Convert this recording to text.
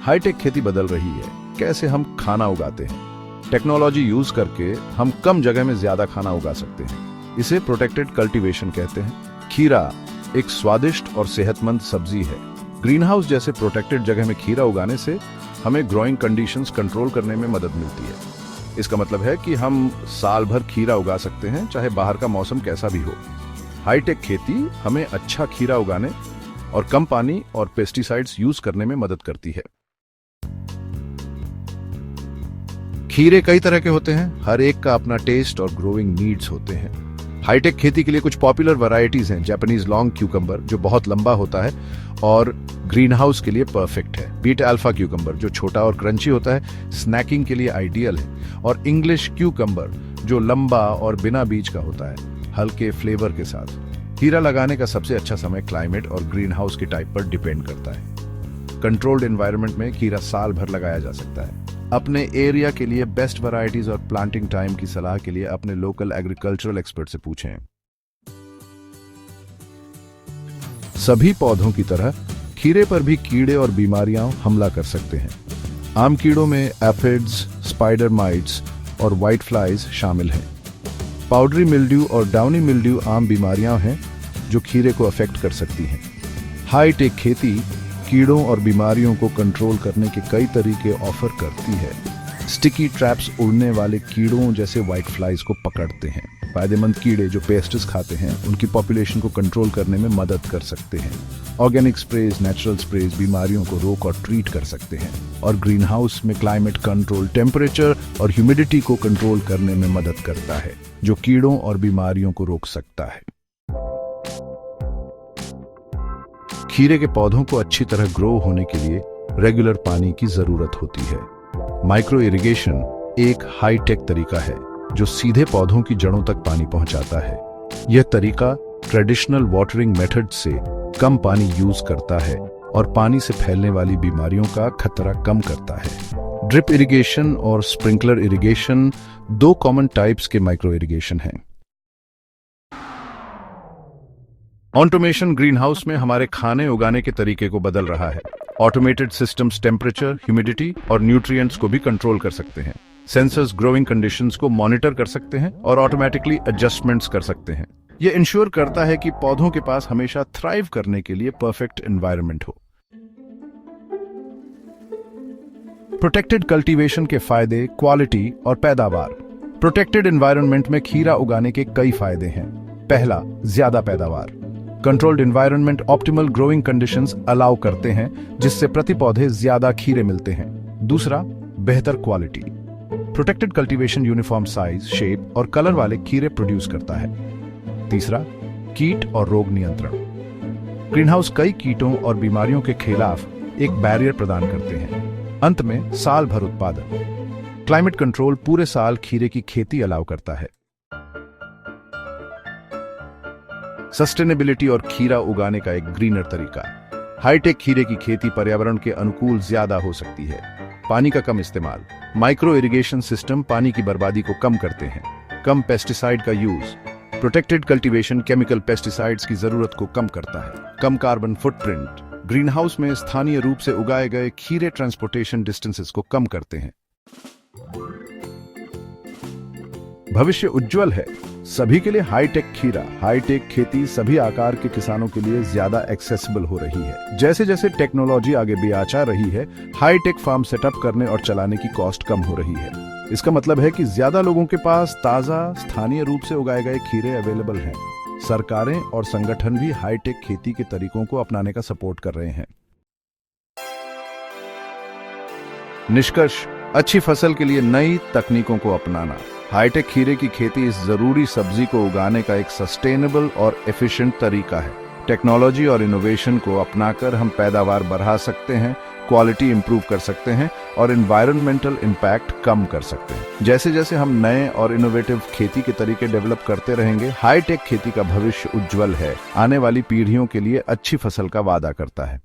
Hi tech खेती बदल रही है कैसे हम खाना उगाते हैं। टेक्नोलॉजी यूज करके हम कम जगह में ज्यादा खाना उगा सकते हैं। इसे प्रोटेक्टेड कल्टीवेशन कहते हैं। खीरा एक स्वादिष्ट और सेहतमंद सब्जी है। ग्रीन हाउस जैसे प्रोटेक्टेड जगह में खीरा उगाने से हमें ग्रोइंग कंडीशंस कंट्रोल करने में मदद मिलती है। इसका मतलब है कि हम साल भर खीरा उगा सकते हैं, चाहे बाहर का मौसम कैसा भी हो। हाईटेक खेती हमें अच्छा खीरा उगाने और कम पानी और पेस्टिसाइड्स यूज करने में मदद करती है। खीरे कई तरह के होते हैं, हर एक का अपना टेस्ट और ग्रोइंग नीड्स होते हैं। हाईटेक खेती के लिए कुछ पॉपुलर वैरायटीज हैं। जापानीज लॉन्ग क्यूकम्बर जो बहुत लंबा होता है और ग्रीन हाउस के लिए परफेक्ट है। बीट अल्फा क्यूकम्बर जो छोटा और क्रंची होता है, स्नैकिंग के लिए आइडियल है। और इंग्लिश क्यूकम्बर जो लंबा और बिना बीज का होता है, हल्के फ्लेवर के साथ। खीरा लगाने का सबसे अच्छा समय क्लाइमेट और ग्रीन हाउस के टाइप पर डिपेंड करता है। कंट्रोल्ड एनवायरनमेंट में खीरा साल भर लगाया जा सकता है। अपने एरिया के लिए बेस्ट वैरायटीज और प्लांटिंग टाइम की सलाह के लिए अपने लोकल एग्रीकल्चरल एक्सपर्ट से पूछें। सभी पौधों की तरह खीरे पर भी कीड़े और बीमारियां हमला कर सकते हैं। आम कीड़ों में एफिड्स, स्पाइडर माइट्स और व्हाइट फ्लाइज शामिल हैं। पाउडरी मिल्ड्यू और डाउनी मिल्ड्यू आम बीमारियां हैं जो खीरे को अफेक्ट कर सकती हैं। हाईटेक खेती कीड़ों और बीमारियों को कंट्रोल करने के कई तरीके ऑफर करती है। स्टिकी ट्रैप्स उड़ने वाले कीड़ों जैसे व्हाइट फ्लाइज को पकड़ते हैं। फायदेमंद कीड़े जो पेस्ट्स खाते हैं उनकी पॉपुलेशन को कंट्रोल करने में मदद कर सकते हैं। ऑर्गेनिक स्प्रेज, नेचुरल स्प्रेज बीमारियों को रोक और ट्रीट कर सकते हैं। और ग्रीन हाउस में क्लाइमेट कंट्रोल टेम्परेचर और ह्यूमिडिटी को कंट्रोल करने में मदद करता है, जो कीड़ों और बीमारियों को रोक सकता है। खीरे के पौधों को अच्छी तरह ग्रो होने के लिए रेगुलर पानी की जरूरत होती है। माइक्रो इरिगेशन एक हाईटेक तरीका है जो सीधे पौधों की जड़ों तक पानी पहुंचाता है। यह तरीका ट्रेडिशनल वाटरिंग मेथड से कम पानी यूज करता है और पानी से फैलने वाली बीमारियों का खतरा कम करता है। ड्रिप इरिगेशन और स्प्रिंकलर इरिगेशन दो कॉमन टाइप्स के माइक्रो इरिगेशन हैं। ऑटोमेशन ग्रीन हाउस में हमारे खाने उगाने के तरीके को बदल रहा है। ऑटोमेटेड सिस्टम्स टेम्परेचर, ह्यूमिडिटी और न्यूट्रिएंट्स को भी कंट्रोल कर सकते हैं। सेंसर्स ग्रोइंग कंडीशंस को मॉनिटर कर सकते हैं और ऑटोमेटिकली एडजस्टमेंट्स कर सकते हैं। यह इंश्योर करता है कि पौधों के पास हमेशा थ्राइव करने के लिए परफेक्ट एनवायरनमेंट हो। प्रोटेक्टेड कल्टीवेशन के फायदे, क्वालिटी और पैदावार। प्रोटेक्टेड एनवायरनमेंट में खीरा उगाने के कई फायदे हैं। पहला, ज्यादा पैदावार। Controlled environment optimal growing conditions allow करते हैं, जिससे प्रति पौधे ज्यादा खीरे मिलते हैं। दूसरा, बेहतर quality. Protected cultivation uniform size, shape और कलर वाले खीरे प्रोड्यूस करता है। तीसरा, कीट और रोग नियंत्रण। ग्रीन हाउस कई कीटों और बीमारियों के खिलाफ एक बैरियर प्रदान करते हैं। अंत में, साल भर उत्पादन। क्लाइमेट कंट्रोल पूरे साल खीरे की खेती अलाउ करता है। सस्टेनेबिलिटी और खीरा उगाने का एक ग्रीनर तरीका। हाईटेक खीरे की खेती पर्यावरण के अनुकूल ज्यादा हो सकती है। पानी का कम इस्तेमाल। माइक्रो इरिगेशन सिस्टम पानी की बर्बादी को कम करते हैं। कम पेस्टिसाइड का use. Protected cultivation chemical pesticides की जरूरत को कम करता है। कम कार्बन फुटप्रिंट। ग्रीन हाउस में स्थानीय रूप से उगाए गए खीरे ट्रांसपोर्टेशन डिस्टेंसेस को कम करते हैं। भविष्य उज्जवल है सभी के लिए। हाईटेक खीरा, हाईटेक खेती सभी आकार के किसानों के लिए ज्यादा एक्सेसिबल हो रही है। जैसे जैसे टेक्नोलॉजी आगे भी आचा रही है, हाईटेक फार्म सेटअप करने और चलाने की कॉस्ट कम हो रही है। इसका मतलब है कि ज्यादा लोगों के पास ताजा स्थानीय रूप से उगाए गए खीरे अवेलेबल हैं। सरकारें और संगठन भी हाईटेक खेती के तरीकों को अपनाने का सपोर्ट कर रहे हैं। निष्कर्ष, अच्छी फसल के लिए नई तकनीकों को अपनाना। हाईटेक खीरे की खेती इस जरूरी सब्जी को उगाने का एक सस्टेनेबल और एफिशिएंट तरीका है। टेक्नोलॉजी और इनोवेशन को अपनाकर हम पैदावार बढ़ा सकते हैं, क्वालिटी इंप्रूव कर सकते हैं और एनवायरमेंटल इम्पैक्ट कम कर सकते हैं। जैसे जैसे हम नए और इनोवेटिव खेती के तरीके डेवलप करते रहेंगे, हाईटेक खेती का भविष्य उज्जवल है। आने वाली पीढ़ियों के लिए अच्छी फसल का वादा करता है।